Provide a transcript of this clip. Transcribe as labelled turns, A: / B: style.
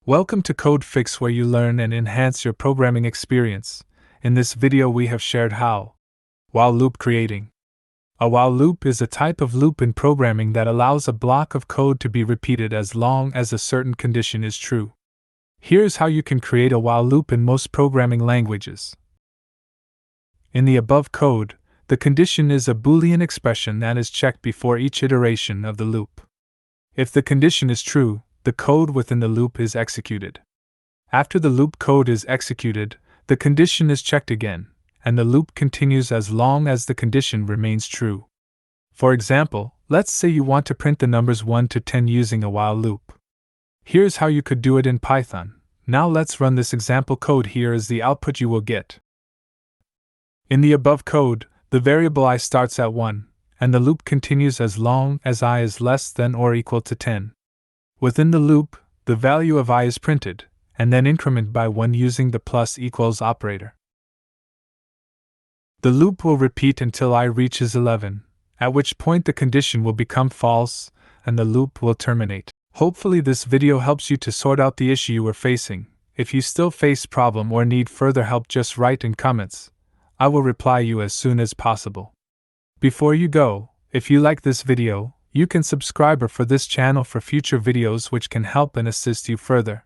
A: Welcome to Code Fix, where you learn and enhance your programming experience. In this video we have shared how while loop creating. A while loop is a type of loop in programming that allows a block of code to be repeated as long as a certain condition is true. Here's how you can create a while loop in most programming languages. In the above code, the condition is a Boolean expression that is checked before each iteration of the loop. If the condition is true, the code within the loop is executed. After the loop code is executed, the condition is checked again, and the loop continues as long as the condition remains true. For example, let's say you want to print the numbers 1 to 10 using a while loop. Here's how you could do it in Python. Now let's run this example code. Here is the output you will get. In the above code, the variable I starts at 1, and the loop continues as long as I is less than or equal to 10. Within the loop, the value of I is printed, and then incremented by 1 using the plus equals operator. The loop will repeat until I reaches 11, at which point the condition will become false, and the loop will terminate. Hopefully this video helps you to sort out the issue you are facing. If you still face problem or need further help, just write in comments. I will reply you as soon as possible. Before you go, if you like this video, you can subscribe for this channel for future videos which can help and assist you further.